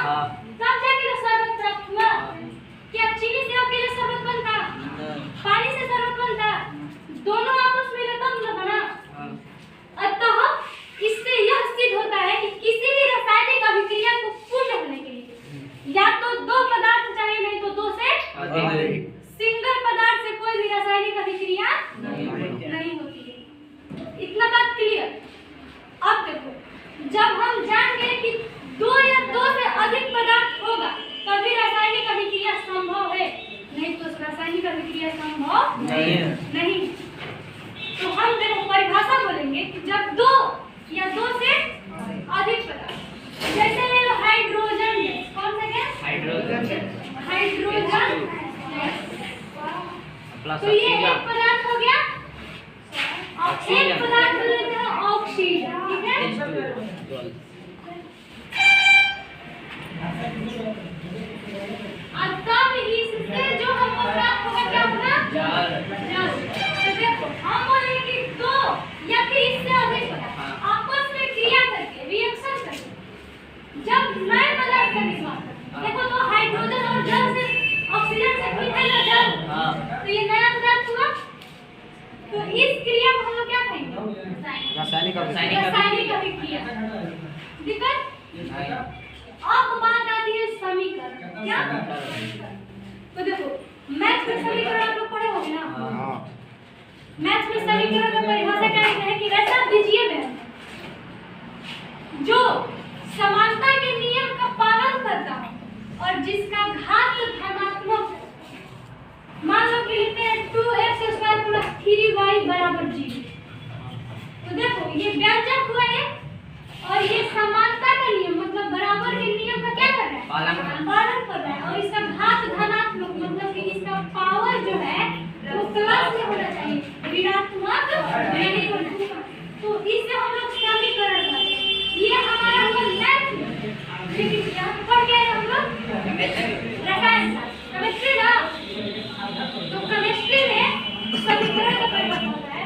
तब जाके तो शरबत प्राप्त हुआ। क्या चीनी से अकेले शरबत बनता? पानी से शरबत बनता? दोनों आपस में मिले तब न बना। अतः इससे यह सिद्ध होता है कि किसी भी रासायनिक अभिक्रिया को पूर्ण होने के लिए या तो दो पदार्थ चाहिए, नहीं तो दो से अधिक। सिंगल पदार्थ से कोई भी रासायनिक अभिक्रिया नहीं होती है। इतना बात क्लियर। अब देखो, जब हम जान गए कि दो या दो से अधिक पदार्थ होगा तभी रासायनिक अभिक्रिया संभव है, नहीं तो रासायनिक अभिक्रिया संभव नहीं। तो हम देखो परिभाषा बोलेंगे कि जब दो या दो से अधिक पदार्थ, जैसे ले लो हाइड्रोजन गैस। कौन सा गैस? Hydrogen gas. तो ये एक पदार्थ हो गया और एक पदार्थ लेते हैं ऑक्सीजन। ठीक है। और तब इससे जो हमको प्राप्त होगा क्या होगा? जल। तो देखो हम बोले कि दो या फिर इससे अधिक पदार्थ आपस में क्रिया करके रिएक्शन करके जब नए पदार्थ का निर्माण करते, देखो तो हाइड्रोजन और जल से ऑक्सीजन से फिर है ना जल, तो ये नया पदार्थ हुआ। तो इस क्रिया को हम लोग क्या कहेंगे? रासायनिक अभिक्रिया। दिक्कत? अब बात आती है समीकरण। क्या? तो देखो मैथ में समीकरण आप लोग पढ़े होंगे ना? मैथ में समीकरण का परिभाषा क्या है कि वैसा दीजिए बहन जो समानता के नियम का पालन करता हो और जिसका घात धनात्मक हो। मान लो कि लिखते हैं 2x² + 3y = 0। तो देखो ये व्यंजक हुआ है और ये समानता का नियम मतलब बराबर के नियम का क्या कर रहा है? पालन कर रहा है। और इसका घात धनात्मक मतलब कि इसका पावर जो है वो प्लस में होना चाहिए, ऋणात्मक नहीं होना चाहिए। तो इससे हम लोग समीकरण करते हैं। ये हमारा हुआ मैथ। लेकिन यहाँ पढ़ गए हम लोग रसायन केमिस्ट्री ना। तो केमिस्ट्री में समीकरण का प्रयोग होता है।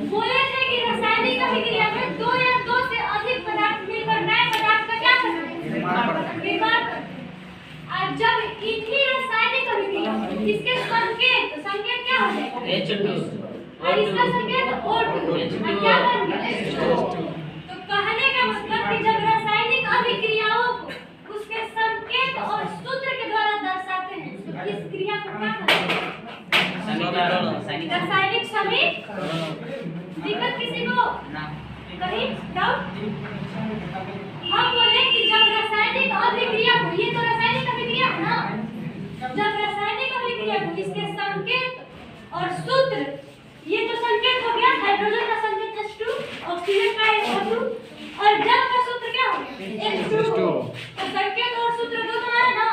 बोले थे कि रासायनिक अभिक्रिया में दो या दो से अधिक पदार्थ मिलकर नए पदार्थ का क्या करना है? निर्माण करना है। और जब इन्हीं रासायनिक अभिक्रिया इसके संकेत क्या हो जाएगा? H2 और इसका संकेत O2 क्या बन गया? तो कहने का मतलब कि जब रासायनिक अभिक्रियाओं को उसके संकेत और सूत्र के द्वारा दर्शाते हैं तो इस क्रिया को क्या कहते हैं? रासायनिक समीकरण। दिक्कत किसी को? कहीं डाउट? हम बोले कि जब रासायनिक अभिक्रिया हो, ये तो रासायनिक अभिक्रिया है ना, जब रासायनिक अभिक्रिया हो इसके संकेत और सूत्र, ये तो संकेत हो गया हाइड्रोजन का संकेत H2, ऑक्सीजन का O2 और जल का सूत्र क्या हो गया? H2O। तो संकेत और सूत्र दोनों है ना।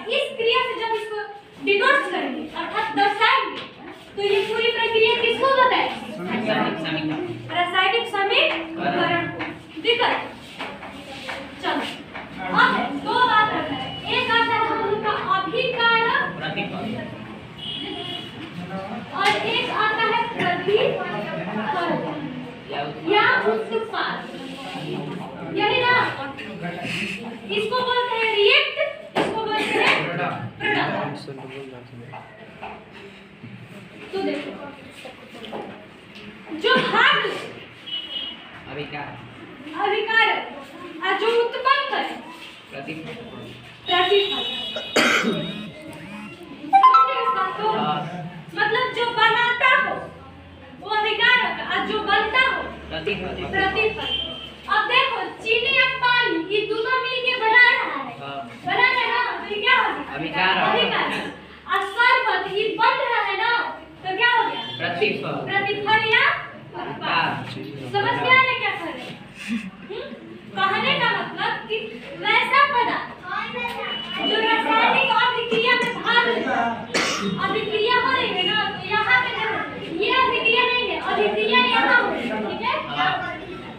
इस क्रिया से जब इसको डिनोट करेंगे अर्थात दर्शाएंगे तो ये पूरी प्रक्रिया किसको बताएगी? रासायनिक समीकरण। दिक्कत? चलो अब दो बात आता है। एक आता है हम लोग का अभिकारक और एक आता है प्रतिफल या उत्पाद। यही ना, इसको बोलते हैं रिएक्ट, इसको बोलते हैं प्रोडक्ट। तो देखो जो भाग अभिकारक और जो उत्पन्न करे प्रतिफल। तो मतलब जो बनाता हो वो अभिकारक और जो बनता हो प्रतिफल। अब देखो चीनी और पानी ये दोनों मिलके बना रहा है ना, तो क्या हो गया? अभिकारक। और शरबत ये बन रहा है ना, तो क्या हो गया? प्रतिफल या उत्पाद। समझ गया ना क्या कर रहे हैं? कहने का मतलब कि वैसा पदार्थ जो रासायनिक अभिक्रिया में भाग लेता है, अभिक्रिया हो रही है ना, तो यहाँ पे ये अभिक्रिया नहीं है, अभिक्रिया यहाँ हो रही है। ठीक है?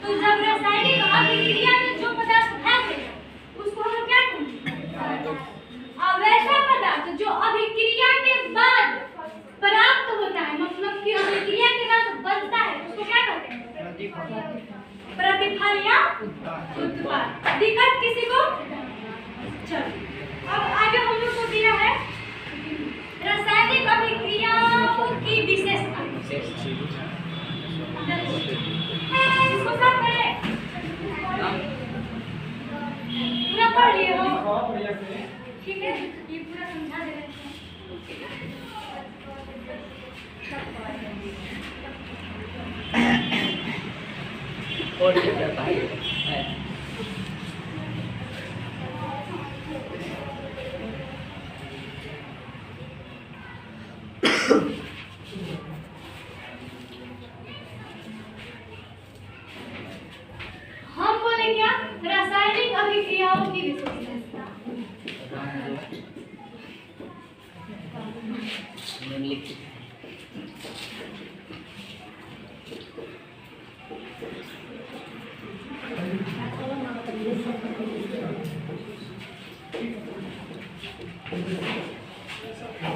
तो जब रासायनिक अभिक्रिया में जो पदार्थ भाग लेता उसको हम क्या कहेंगे? वैसा पदार्थ जो अभिक्रिया के बाद प्राप्त होता है, मतलब कि अभिक्रिया के बाद बनता है, उसको क्या कहते हैं? प्रतिफल या उत्पाद। दिक्कत किसी को? चलो अब आगे हम लोग को दिया है रासायनिक अभिक्रियाओं की विशेषता। इसको सब करें, पूरा पढ़ लिए हो? ठीक है, ये पूरा समझा दे रहे हैं। और क्या करता है? हम बोले क्या? रासायनिक अभिक्रियाओं की विशेषता।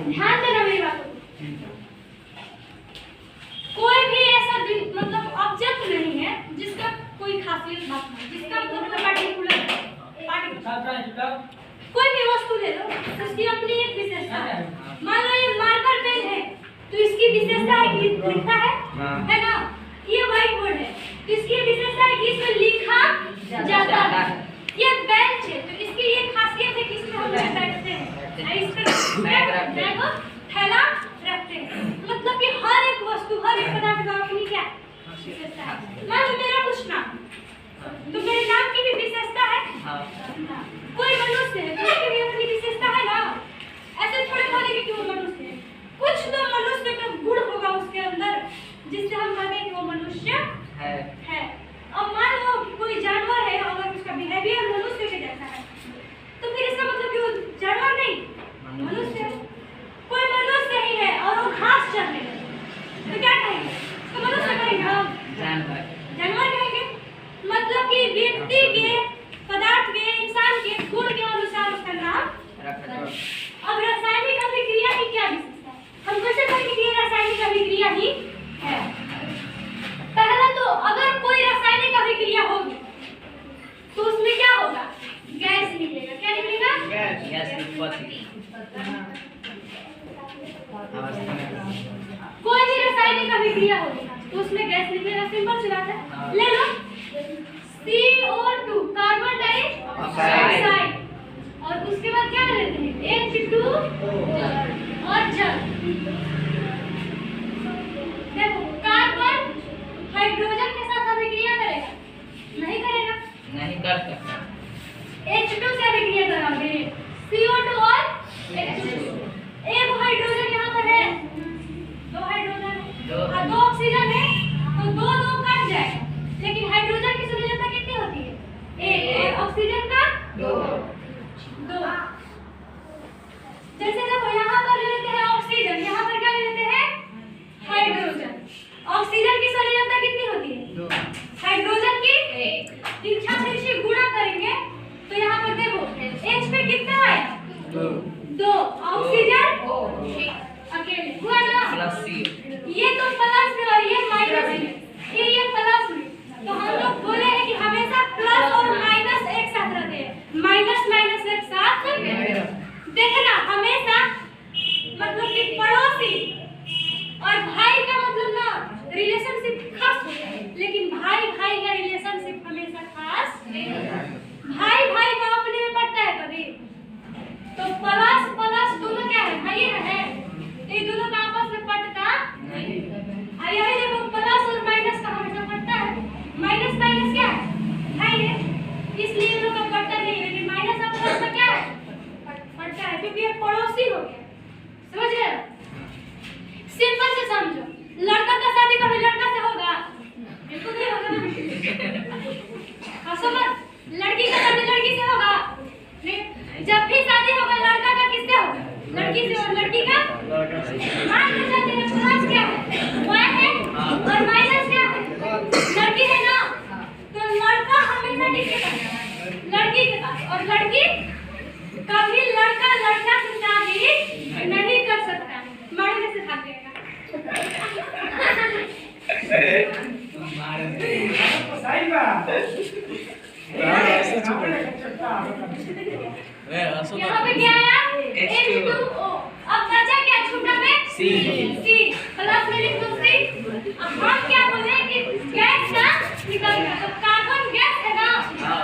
ध्यान देना मेरी बात को। कोई भी ऐसा मतलब ऑब्जेक्ट नहीं है जिसका कोई खासियत ना हो, जिसका मतलब पार्टिकुलर कोई भी वस्तु ले लो, उसकी अपनी एक विशेषता है। मान लो ये मार्कर पेन है, तो इसकी विशेषता है कि लिखता है ना? ये व्हाइट बोर्ड है, तो इसकी विशेषता है कि इसमें लिखा जाता है। ये बेंच है, तो इसकी ये खासियत है कि इसमें हम लोग बैठते हैं, इस पर बैग और थैला रखते हैं। मतलब कि हर एक वस्तु, हर एक पदार्थ का अपनी क्या विशेषता है। मान लो मेरा कुछ नाम, तो मेरे नाम की भी विशेषता है। कोई मनुष्य है, तो उसकी भी अपनी विशेषता है ना? ऐसे थोड़े बोलेंगे कि वो मनुष्य है। कुछ तो मनुष्य का गुण होगा उसके अंदर, जिससे हम कहते हैं कि वो मनुष्य है। अब मान लो कोई जानवर है, अगर उसका बिहेवियर मनुष्य के जैसा है, तो फिर इसका मतलब कि वो जानवर नहीं, मनुष्य है। कोई मनुष्य ही है और वो घास चरने लगे, तो क्या कहेंगे? उसको मनुष्य कहेंगे हम? जानवर कहेंगे। मतलब कि व्यक्ति के, पदार्थ के, इंसान के गुण के अनुसार उसका नाम। अब रासायनिक अभिक्रिया की क्या विशेषता है? हम कैसे कहेंगे कि ये रासायनिक अभिक्रिया ही है? पहला तो अगर कोई रासायनिक अभिक्रिया होगी तो उसमें क्या होगा? गैस निकलेगा। क्या निकलेगा? कोई भी रासायनिक अभिक्रिया होगी तो उसमें गैस निकलेगा। सिंपल सी बात है। ले लो CO2 कार्बन डाइऑक्साइड, और उसके बाद क्या लेते हैं? H2 और जल। देखो कार्बन हाइड्रोजन के साथ अभिक्रिया करेगा? नहीं करेगा, नहीं कर सकता। H2 से अभिक्रिया कराओगे, CO2 और H2। एक हाइड्रोजन यहाँ पर है, दो हाइड्रोजन है, दो ऑक्सीजन है, तो दो दो कट जाएगा। लेकिन हाइड्रोजन की संयोजकता कितनी होती है? एक, और ऑक्सीजन का दो। जैसे देखो यहाँ पर ले लेते हैं ऑक्सीजन, यहाँ पर क्या ले लेते हैं? हाइड्रोजन। ऑक्सीजन की संयोजकता कितनी होती है? हाइड्रोजन की एक। तिरछा तिरछी गुणा करेंगे तो यहाँ पर देखो H पे कितना आया? दो। ऑक्सीजन अकेले हुआ ना? ये तो प्लस में और ये माइनस में, ये प्लस में। तो हम लोग बोले हैं कि हमेशा प्लस और माइनस एक साथ रहते हैं। माइनस माइनस एक साथ देखना हमेशा। मतलब कि पड़ोसी और भाई का मतलब ना रिलेशनशिप खास होता है, लेकिन भाई भाई का रिलेशनशिप हमेशा खास नहीं होता। भाई भाई का अपने में पड़ता है कभी? तो प्लस प्लस दोनों क्या है? भाई है। ये दोनों का आपस में पड़ता नहीं। यही देखो प्लस और माइनस का हमेशा पड़ता है। माइनस माइनस क्या है? भाई है, इसलिए ये लोग का पड़ता नहीं। लेकिन माइनस और प्लस का क्या है? पड़ता है, क्योंकि ये पड़ोसी हो गया। समझ रहे हो? सिंपल से समझो, लड़का का शादी कभी लड़का से होगा? बिल्कुल नहीं होगा ना। हंसो मत। लड़की का शादी लड़की से होगा? नहीं। जब भी शादी होगा लड़का का किससे होगा? लड़की से। और लड़की का मान लो जाते हैं प्लस क्या है? y है और माइनस क्या है? लड़की है ना, तो लड़का हमेशा किसके पास है? लड़की के पास। और लड़की कभी लड़का लड़का से शादी नहीं कर सकता, मारने से भाग जाएगा। सही बात। सी सी प्लस में लिख दो सी। अब हम क्या बोले कि गैस ना निकल गया, तो कार्बन गैस है ना,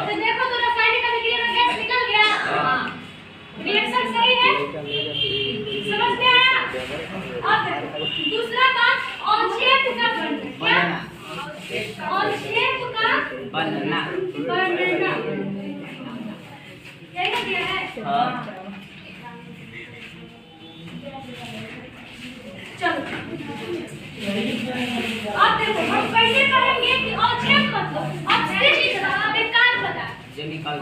तो देखो तो रासायनिक अभिक्रिया में गैस निकल गया। रिएक्शन सही है, समझ में आया? अब दूसरा बात औक्षेप का बनना, क्या औक्षेप का बनना यही दिया है। चलो अब देखो हम कैसे करेंगे कि औक्षेप मतलब अपशिष्ट बेकार पदार्थ जो निकल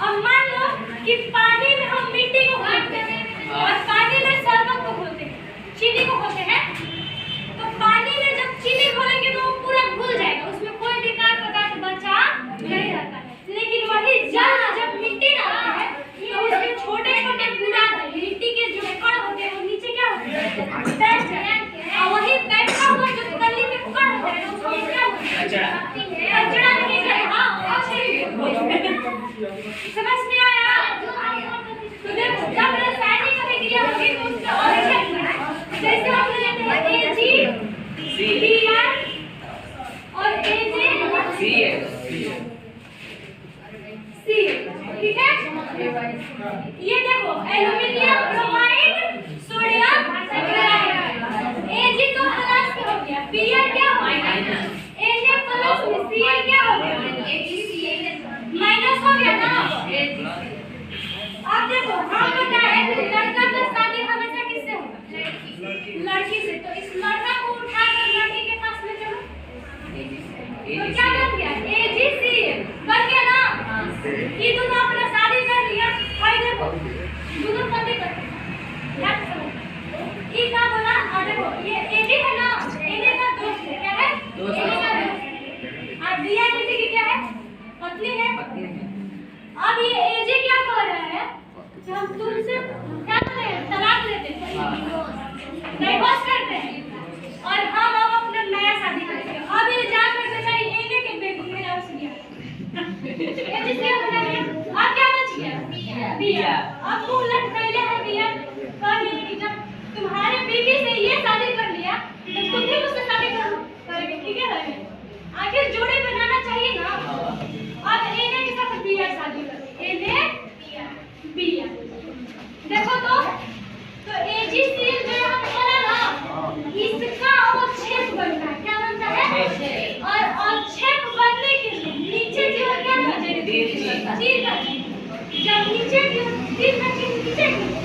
अब मान लो कि पानी में हम मिट्टी को घोलते हैं और पानी में शरबत को घोलते हैं, चीनी को घोलते हैं, तो पानी में जब चीनी घोलेंगे तो वो पूरा घुल जाएगा, उसमें कोई बेकार पदार्थ बचा नहीं रहता है। लेकिन वही जब मिट्टी डालते हैं तो उसके छोटे छोटे बुरा मिट्टी के जो कण होते हैं वो नीचे क्या होते हैं, बैठ जाते हैं, और वही बैठा हुआ जो कली में कण होता है उसको क्या बोलते हैं, कचरा नहीं है। हाँ समझ में आया? तो देखो जब रासायनिक अभिक्रिया होगी तो उसका औक्षेप बना, जैसे हम लेते हैं AgBr और AgCl, ठीक है? ये देखो aluminium bromide sodium chloride, Ag तो प्लस में हो गया, Br क्या हो गया, Na प्लस में Cl क्या हो गया, माइनस हो गया ना। अब देखो हम बताए लड़का का शादी हमेशा किससे होगा, लड़की से, तो इस लड़का को उठाकर लड़की के पास ले चलो, तो क्या बन गया, AgCl बन गया ना। ये दोनों अपना शादी कर लिया, भाई देखो दोनों शादी कर लिया, ये क्या बोला, और देखो ये Ag है ना, Na का दोस्त है, क्या है, Na का दोस्त, और Br किसी की क्या है, पत्नी है। अब ये Ag क्या कह रहा है, जब हम तुमसे क्या करते हैं, तलाक लेते हैं, डाइवोर्स करते हैं, और हम अब अपना नया शादी करेंगे। अब ये जाकर बेचारी Na के बेटी में लव से गया, जिससे बना गया, अब क्या बच गया, Br। अब तुम लट पहले है Br कह रही है कि जब तुम्हारे बीवी से ये शादी कर लिया तो तुम भी मुझसे शादी करोगे, ठीक है रहे, आखिर जोड़ी बनाना चाहिए ना। अब Na के साथ Br शादी करें, Na Br, देखो तो AgCl जो यहाँ बोला ना, इसका औक्षेप बनता है, क्या बनता है, और औक्षेप बनने के लिए नीचे की ओर क्या करना चाहिए, तीर करना, जब नीचे की ओर तीर करके नीचे की ओर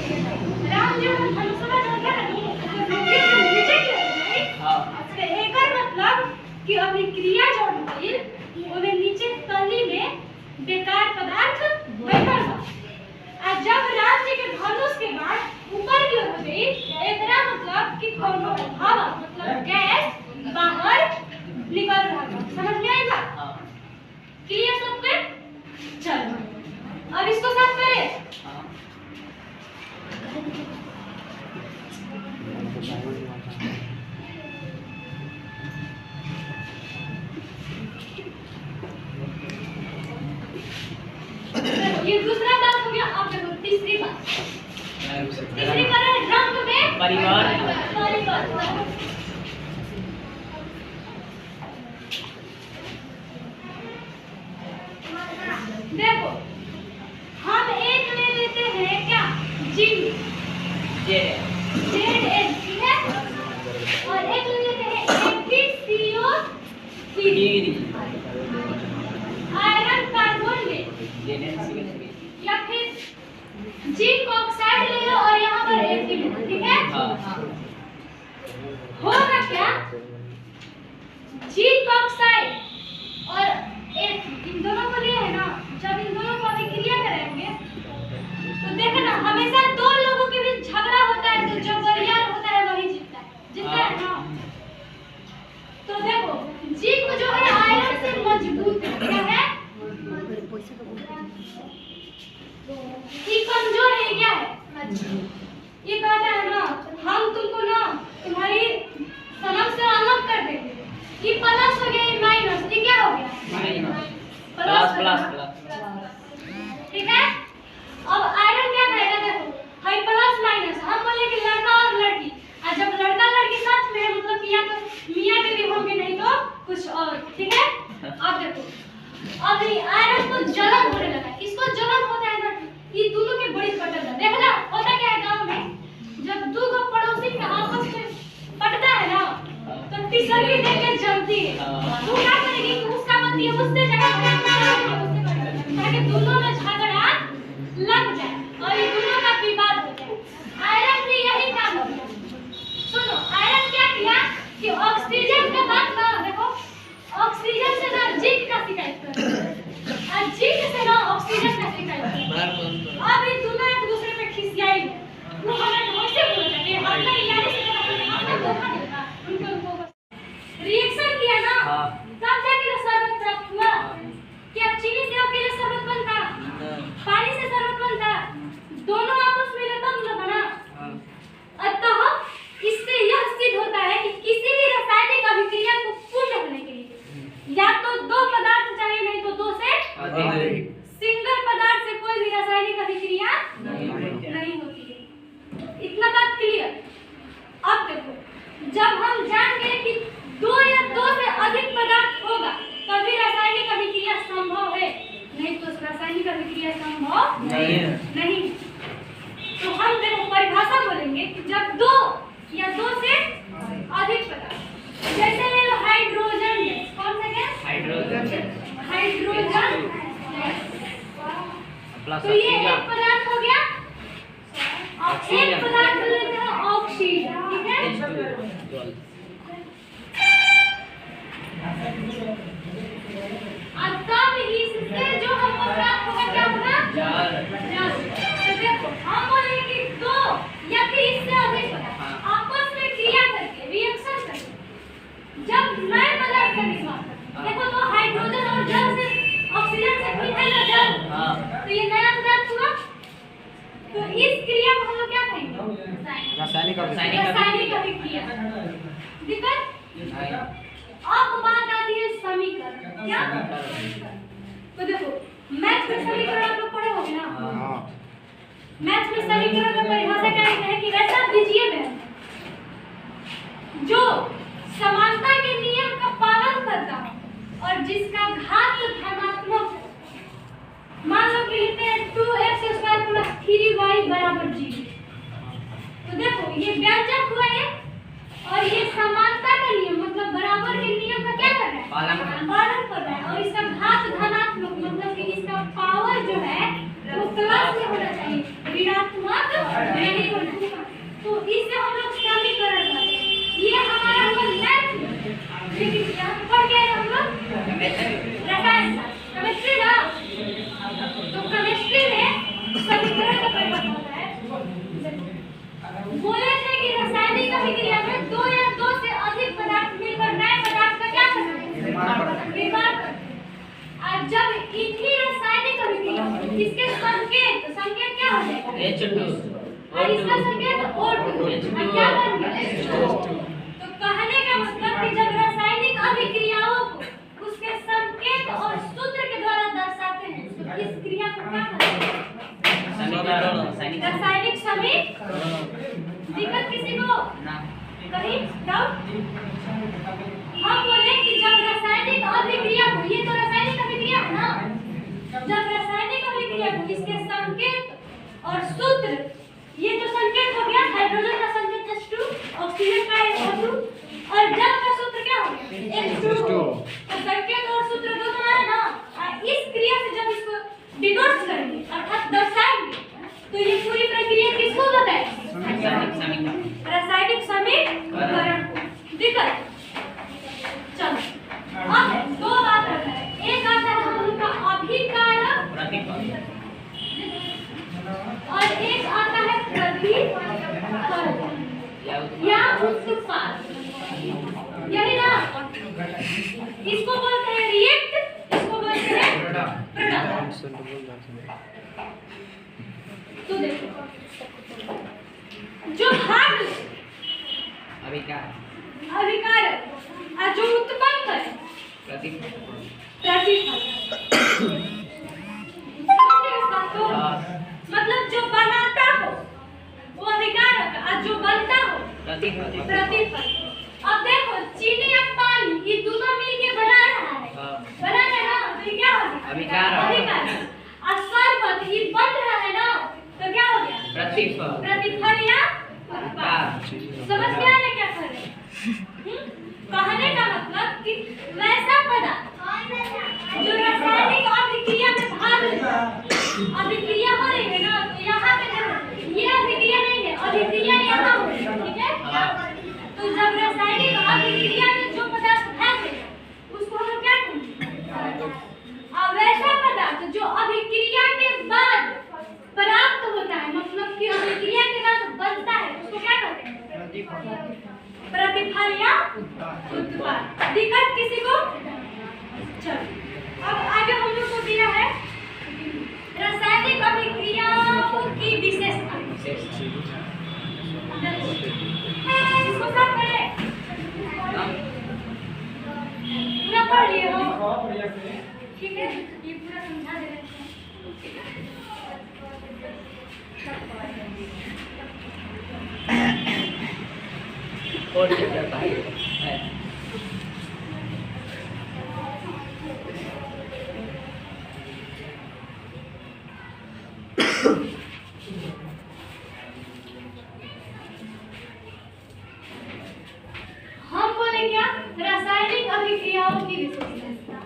राम जो हम समझ रहे हैं ना, नीचे की ओर है, एकर मतलब कि अभिक्रिया जो होती है वो नीचे तली में बेकार पदार्थ बैठल बा, और जब राम जी के धनुष के बाद ऊपर की ओर हो गई, एकरा मतलब कि कोनो हवा मतलब गैस बाहर निकल रहा है, समझ में आई बात, क्लियर सबके? चलो अब इसको साफ करें। ये दूसरा बात हो गया, अब देखो तीसरी बात, तीसरी बात है रंग में परिवर्तन। देखो हम एक ले लेते हैं क्या, जिंक, ZN, ठीक है, और एक ले लेते हैं AgCO3, आयरन कार्बोनेट, या फिर जिंक ऑक्साइड ले लो और यहाँ पर Ag ले लो, ठीक है। होगा क्या, जिंक ऑक्साइड और इन दोनों को लिए है ना, जब इन दोनों को अभिक्रिया करेंगे तो देखना हमेशा दो लोगों के बीच झगड़ा होता है, तो जो बरियार होता है वही जीतता है ना। तो देखो जिंक जो है आयरन से मजबूत है, क्या है, ये कमजोर है, क्या है, ये कहता है ना हम तुमको ना तुम्हारी सनम से अलग कर देंगे, ये प्लस हो गया, ये माइनस, ये क्या हो गया, प्लस, ठीक है। अब आयरन क्या करेगा, देखो हाई प्लस माइनस, हम बोले कि लड़का और लड़की, और जब कहोगे नहीं तो कुछ और, ठीक है? अब देखो, अब ये आयरन को जलन होने लगा, इसको जलन होता है ना, ये दोनों के बड़ी पटक है। देखना होता क्या है गांव में, जब दो गो पड़ोसी के आपस में पटता है ना, तो तीसरी देके जलती है। तू क्या करेगी कि उसका पति उससे जगह ताकि दोनों में झगड़ा लग जाए और ये दोनों का विवाद हो जाए। आयरन भी यही काम किया। सुनो, आयरन क्या किया कि ऑक्सीजन के बाद ना, देखो ऑक्सीजन से ना जिंक का शिकायत कर, और जिंक से ना ऑक्सीजन का शिकायत कर। अब ये दोनों एक दूसरे पे खिसियाई, वो हमें वैसे बोलते हैं हमने यानी से हमने धोखा दिया उनको रिएक्शन किया ना, तब जाके शरबत प्राप्त हुआ। क्या चीनी से अकेले शरबत बनता, पानी से शरबत बनता, दोनों आपस में तब न बना। अतः इससे यह सिद्ध होता है कि किसी भी रासायनिक अभिक्रिया को पूर्ण होने के लिए या तो दो पदार्थ चाहिए, नहीं तो दो से अधिक। सिंगल पदार्थ से कोई भी रासायनिक अभिक्रिया नहीं होती है। इतना बात क्लियर। अब देखो, जब हम जान गए कि दो या दो से अधिक पदार्थ होगा तभी रासायनिक अभिक्रिया संभव है, नहीं तो रासायनिक अभिक्रिया संभव नहीं। तो हम देखो परिभाषा बोलेंगे कि जब दो या दो से अधिक पदार्थ, जैसे ले लो हाइड्रोजन गैस, कौन सा गैस? Hydrogen gas. तो ये एक पदार्थ हो गया, और एक पदार्थ लेते हैं ऑक्सीजन, ठीक है? और तब इससे जो हमको प्राप्त होगा क्या होगा? जल। तो देखो हम बोलेंगे कि दो या फिर इससे अधिक पदार्थ आपस में क्रिया करके, रिएक्शन करके जब नए पदार्थ का निर्माण करते, देखो तो हाइड्रोजन और जल से ऑक्सीजन से मिलता है ना जल, तो ये नया पदार्थ हुआ। तो इस क्रिया को हम लोग क्या कहेंगे? रासायनिक अभिक्रिया। दिक्कत? अब बात आती है समीकरण। क्या? तो देखो मैथ में समीकरण आप लोग पढ़े होंगे ना? मैथ में समीकरण का परिभाषा क्या है कि वैसा दीजिए बहन जो समानता के नियम का पालन करता हो और जिसका घात धनात्मक हो। मान लो कि लिखते हैं 2x² + 3y = 0। तो देखो ये व्यंजक हुआ है और ये समानता का नियम मतलब बराबर के नियम का क्या कर रहा है? पालन कर रहा है। और इसका घात धनात्मक मतलब कि इसका पावर जो है वो प्लस में होना चाहिए, ऋणात्मक नहीं होना चाहिए। तो इससे हम लोग समीकरण करते हैं। ये हमारा हुआ मैथ, लेकिन यहाँ पढ़ गए हम लोग रसायन केमिस्ट्री ना, तो केमिस्ट्री में समीकरण का प्रयोग होता है। बोले थे कि रासायनिक अभिक्रिया में दो या दो से अधिक पदार्थ मिलकर नए पदार्थ का क्या करना है? निर्माण करना। और जब इन्हीं रासायनिक अभिक्रिया इसके संकेत क्या हो जाएगा? H2 और इसका संकेत O2 क्या बन गया? तो कहने का मतलब कि जब रासायनिक अभिक्रियाओं को उसके संकेत और सूत्र के द्वारा दर्शाते हैं तो इस क्रिया को क्या कहते हैं? रासायनिक समीकरण। दिक्कत किसी को कहीं डाउट? हम बोले कि जब रासायनिक अभिक्रिया हो, ये तो रासायनिक अभिक्रिया है ना, जब रासायनिक अभिक्रिया हो इसके संकेत और सूत्र, ये तो संकेत हो गया, हाइड्रोजन का संकेत H2, ऑक्सीजन का O2 और जल का सूत्र क्या हो गया? H2O। तो संकेत और सूत्र दोनों है ना, इस क्रिया से जब इसको डिनोट करेंगे अर्थात दर्शाएंगे तो ये पूरी प्रक्रिया किसको बताएगी? रासायनिक समीकरण। दिक्कत? चलो अब दो बात आता है, एक आता है हम लोग का अभिकारक और एक आता है प्रतिफल या उत्पाद, यही ना? इसको बोलते हैं रिएक्ट, इसको बोलते हैं प्रोडक्ट। तो देखो जो भाग अभिकारक और जो उत्पन्न करे प्रतिफल। मतलब जो बनाता हो वो अभिकारक और जो बनता हो प्रतिफल। अब देखो चीनी और पानी ये दोनों मिलके बना रहा है। बना रहा है ना, तो ये क्या हो गया? अभिकार। और सर्वत ये बन रहा है ना, तो क्या हो गया? प्रतिफल। प्रतिफल या उत्पाद। समझ में आ रहा है क्या कर रहे हैं? कहने का मतलब कि वैसा पदार्थ जो रासायनिक अभिक्रिया में भाग लेता है, अभिक्रिया हो रही है ना, तो यहाँ पे देखो ये अभिक्रिया नहीं है, अभिक्रिया यहाँ हो रही है, ठीक है? तो जब रासायनिक अभिक्रिया में जो पदार्थ भाग लेगा उसको हम लोग क्या कहेंगे? अब वैसा पदार्थ जो अभिक्रिया के बाद प्राप्त होता है, मतलब कि अभिक्रिया के बाद बनता है, उसको क्या कहते हैं? प्रतिफल या उत्पाद। दिक्कत किसी को? चलो अब आगे हम लोग को दिया है रासायनिक अभिक्रियाओं की विशेषता। इसको सब पढ़े, पूरा पढ़ लिए हो, ठीक है? ये पूरा समझा दे रहे हैं। और चैप्टर है। हम बोले क्या? रासायनिक अभिक्रियाओं की विशेषता।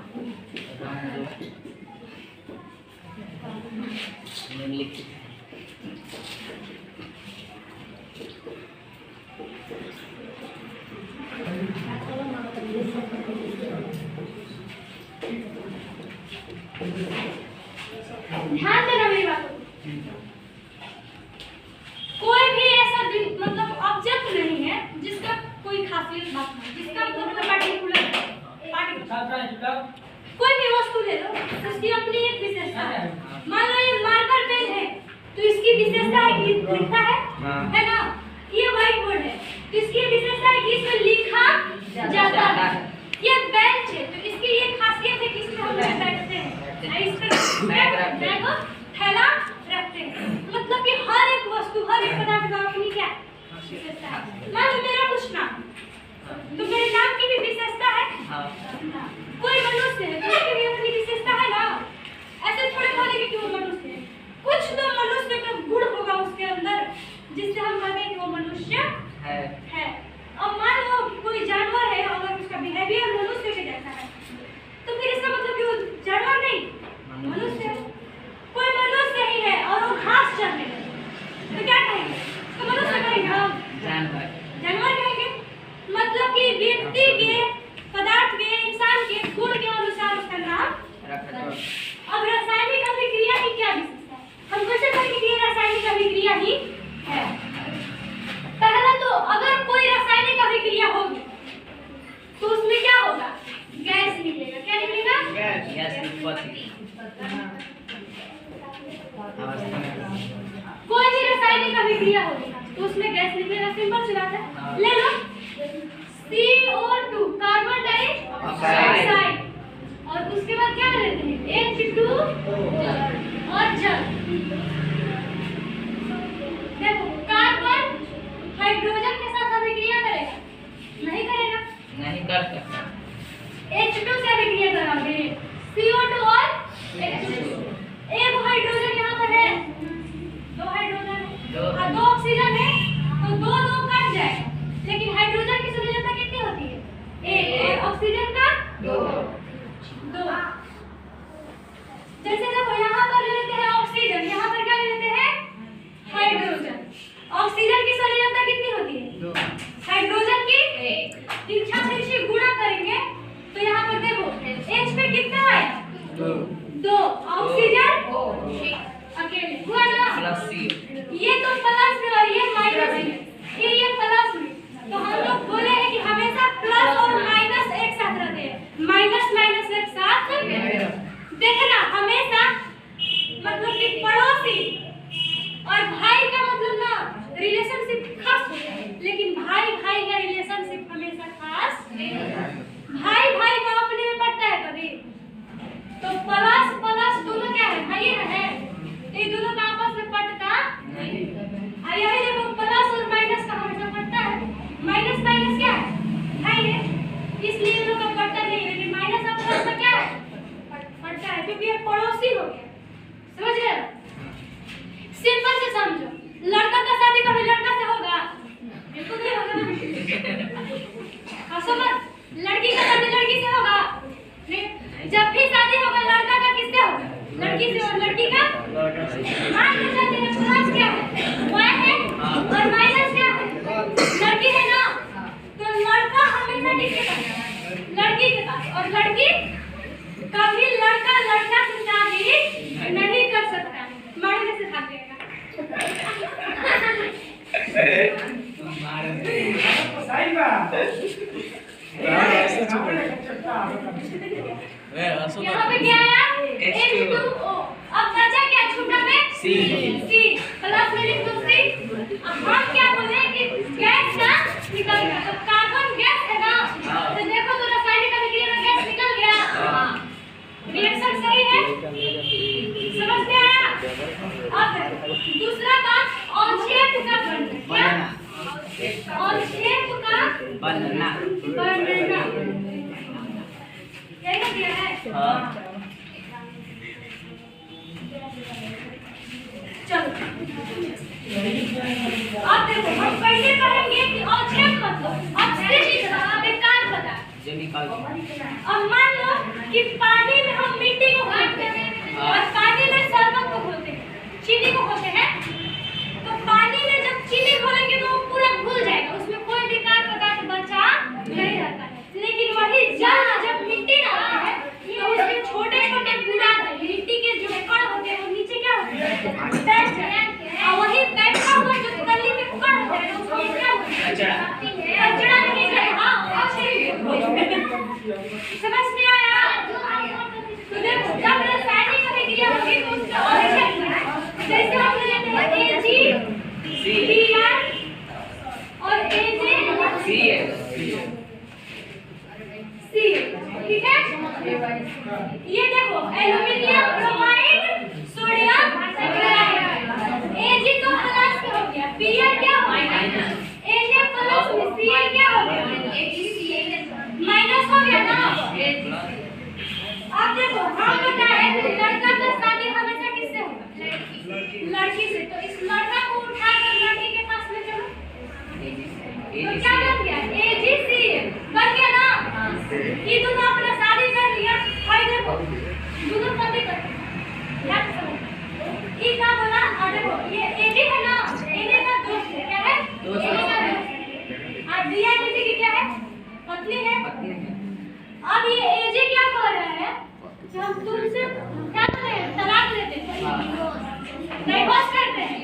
ध्यान देना मेरी बात को। कोई भी ऐसा मतलब ऑब्जेक्ट नहीं है जिसका कोई खासियत बात नहीं, जिसका मतलब पार्टिकुलर कोई भी वस्तु ले लो, उसकी अपनी एक विशेषता है। मान लो ये मार्कर पेन है, तो इसकी विशेषता है कि लिखता है ना? ये व्हाइट बोर्ड है, तो इसकी विशेषता है कि इसमें लिखा जाता है। ये बेंच है, तो इसकी ये खासियत है कि इसमें हम लोग बैठते हैं, इस पर बैग थैला रखते हैं। मतलब कि हर एक वस्तु, हर एक पदार्थ का अपनी क्या विशेषता है। मान लो मेरा कुछ नाम, तो मेरे नाम की भी विशेषता है। कोई मनुष्य है, तो उसकी भी अपनी विशेषता है ना? ऐसे थोड़े बोलेंगे कि वो मनुष्य है, कुछ तो मनुष्य का गुण होगा उसके अंदर जिससे हम कहेंगे कि वो मनुष्य है। अब मान लो कोई जानवर है, अगर उसका बिहेवियर मनुष्य के जैसा है, तो फिर इसका मतलब कि वो जानवर नहीं, मनुष्य है। कोई मनुष्य ही है और वो घास चरने लगे, तो क्या कहेंगे? तो मनुष्य कहेंगे हम, जानवर कहेंगे। मतलब कि व्यक्ति के, पदार्थ के, इंसान के गुण के अनुसार उसका नाम। अब रासायनिक अभिक्रिया की क्या विशेषता है? हम कैसे कहेंगे कि ये रासायनिक अभिक्रिया ही है? पहला तो अगर कोई रासायनिक अभिक्रिया होगी तो उसमें क्या होगा? गैस निकलेगा। क्या निकलेगा? गैस। कोई भी रासायनिक अभिक्रिया होगी तो उसमें गैस निकलेगा, सिंपल सी बात है। ले लो CO2 कार्बन डाइऑक्साइड, और उसके बाद क्या लेते हैं? H2 और जल। देखो कार्बन हाइड्रोजन के साथ अभिक्रिया करेगा? नहीं करेगा, नहीं कर सकता। H2 से अभिक्रिया कराओगे, CO2 और H2। एक हाइड्रोजन यहाँ पर है, दो हाइड्रोजन है और दो ऑक्सीजन है, तो दो दो कट जाएगा। लेकिन हाइड्रोजन की सांद्रता कितनी होती है? 1, और ऑक्सीजन का 2। जैसे देखो यहाँ पर ले लेते हैं ऑक्सीजन, यहाँ पर क्या ले लेते हैं? हाइड्रोजन। ऑक्सीजन की सांद्रता कितनी होती है? 2। हाइड्रोजन की 1। तिरछा तिरछी गुणा करेंगे तो यहाँ पर देखो H पे कितना आया? 2। ऑक्सीजन अकेले हुआ ना? Plus C। ये तो प्लस में और ये माइनस में, फिर ये प्लस में। तो हम लोग बोले हैं कि हमेशा प्लस और माइनस एक साथ रहते हैं, माइनस माइनस एक साथ देखना हमेशा। मतलब कि पड़ोसी और भाई का मतलब ना रिलेशनशिप खास होता है, लेकिन भाई भाई का रिलेशनशिप हमेशा खास नहीं होता। भाई भाई का अपने में पड़ता है कभी, तो प्लस प्लस यहाँ पे क्या आया H2O। अब बचा क्या छोटा में C प्लस में लिख दो C। अब हम क्या बोले कि गैस ना निकल गया, तो कार्बन गैस है ना, तो देखो तो रासायनिक अभिक्रिया में गैस निकल गया। रिएक्शन सही है, समझ में आया। अब दूसरा बात औक्षेप का बनना, क्या औक्षेप का बनना यही दिया है। चलो अब देखो हम पहले करेंगे कि औक्षेप मतलब अवशिष्ट बेकार पदार्थ। अब मान लो कि पानी में हम मिट्टी को घोलते हैं और पानी में शरबत को घोलते हैं, चीनी को घोलते हैं, तो पानी में जब चीनी घोलेंगे तो वो पूरा घुल जाएगा, उसमें कोई बेकार पदार्थ बचा नहीं रहता है। लेकिन वही जब मिट्टी डालते हैं तो उसके छोटे छोटे बुराद मिट्टी के जो कण होते हैं वो नीचे क्या होते हैं बैठ जाते हैं, और वही बैठा हुआ जो तली में कण होता है उसको क्या होता है कचरा नहीं है। हाँ समझ में आया। तो देखो जब रासायनिक अभिक्रिया होगी तो उसका औक्षेप बना, जैसे हम लेते हैं AgBr और AgCl, ठीक है। ये देखो aluminium bromide sodium chloride, Ag तो प्लस हो गया, Br क्या हो गया Na प्लस में Cl क्या हो गया माइनस हो गया ना। अब देखो हम बताए लड़का का शादी हमेशा किससे होगा, लड़की से, तो इस लड़का को उठाकर लड़की के पास ले चलो, तो क्या बन गया AgCl बन गया ना। ये दोनों अपना शादी कर लिया, भाई देखो दोनों शादी कर लिया, ये क्या बोला। और देखो ये Ag है ना, Na का दोस्त है, क्या है Na का दोस्त, और Br किसी की क्या है पत्नी है। अब ये Ag क्या कह रहा है कि हम तुमसे क्या करें तलाक लेते हैं, डाइवोर्स करते हैं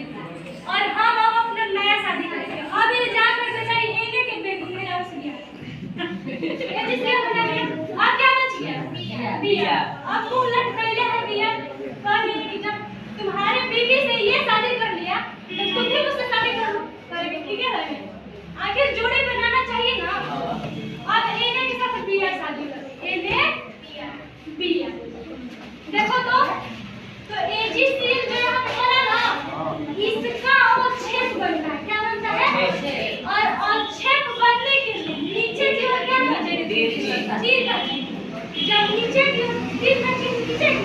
और हम अब अपना नया शादी करेंगे। अब ये जाकर बेचारी Na के बेटी में लव किया, ये जिसके अपना है। अब क्या बच गया Br। अब मुंह लटकाइले है Br कहने कि जब तुम्हारे बीवी से ये शादी कर लिया तो तुम भी मुझसे शादी करोगे, ठीक है, आखिर जोड़ी बनाना चाहिए ना। अब Na के साथ Br शादी करो, Na Br देखो तो AgCl जो यहाँ पे बोला ना, इसका औक्षेप बनना है, क्या बनता है, और औक्षेप बनने के लिए नीचे की ओर क्या करना है तीर का, जब नीचे की ओर तीर का नीचे की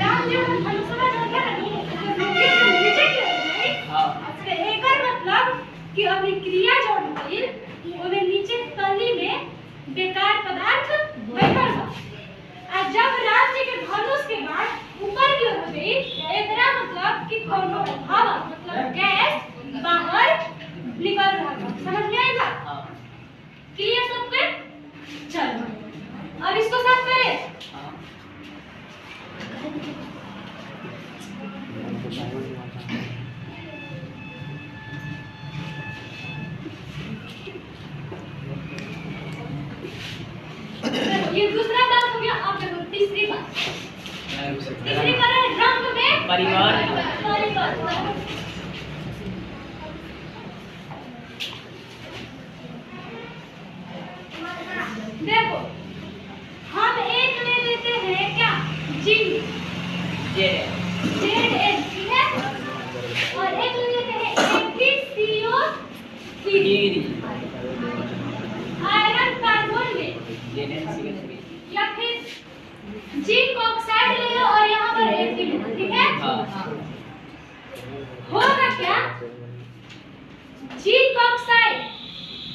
राम जो धनुषवा होता है नीचे की ओर है, तो एक मतलब कि अभिक्रिया जो होती है वो नीचे तली में बेकार पदार्थ बैठल बा, और जब राम जी के धनुष के बाद ऊपर की ओर हो गई, एकरा मतलब कि कोनो हवा मतलब गैस बाहर निकल रहा है। समझ में आई बात, क्लियर सबके। चलो अब इसको साफ करें। ये दूसरा बात हो गया। अब देखो तीसरी बात, तीसरी बात है रंग में परिवर्तन। देखो हम एक ले लेते हैं क्या जिंक Zn, ठीक है, और एक ले लेते हैं FeCO3 आयरन कार्बोनेट, या फिर जिंक ऑक्साइड ले लो और यहाँ पर Fe ले लो, ठीक है। होगा क्या जिंक ऑक्साइड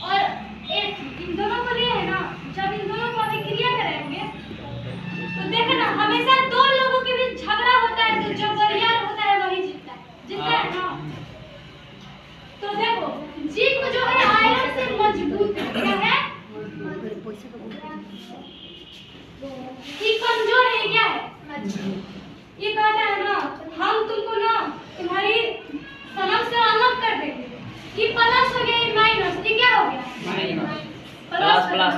और इन दोनों को लिए है ना, जब इन दोनों को अभिक्रिया करेंगे तो देखना हमेशा दो लोगों के बीच झगड़ा होता है, तो जो बरियार होता है वही जीतता है ना। तो देखो जिंक जो है आयरन से मजबूत है, क्या है ये कमजोर है, क्या है ये कहता है ना हम तुमको ना तुम्हारी सनम से अलग कर देंगे। ये प्लस हो गया, ये माइनस, ये क्या हो गया प्लस प्लस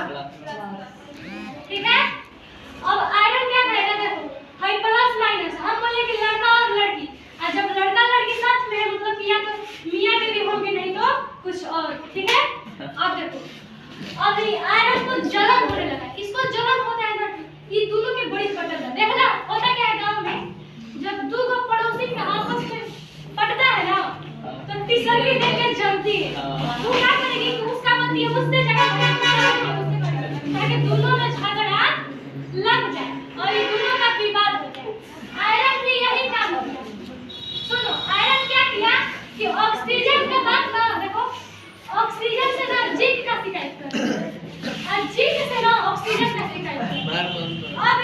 ठीक है। और ये आयरन को जलन होने लगा। इसको जलन होता है ना, ये दोनों के बड़ी पटक है। देखना होता क्या है गांव में, जब दो गो पड़ोसी के आपस में पटता है ना, तो तीसरी देख के जलती है। वो क्या करेगी कि उसका पति उससे जगह ताकि दोनों में झगड़ा लग जाए और ये दोनों का विवाद हो जाए। आयरन भी यही काम होता है। सुनो, आयरन क्या किया कि ऑक्सीजन के बाद ना, देखो ऑक्सीजन से ना जिंक का शिकायत कर, और जिंक से ना ऑक्सीजन का शिकायत कर। अब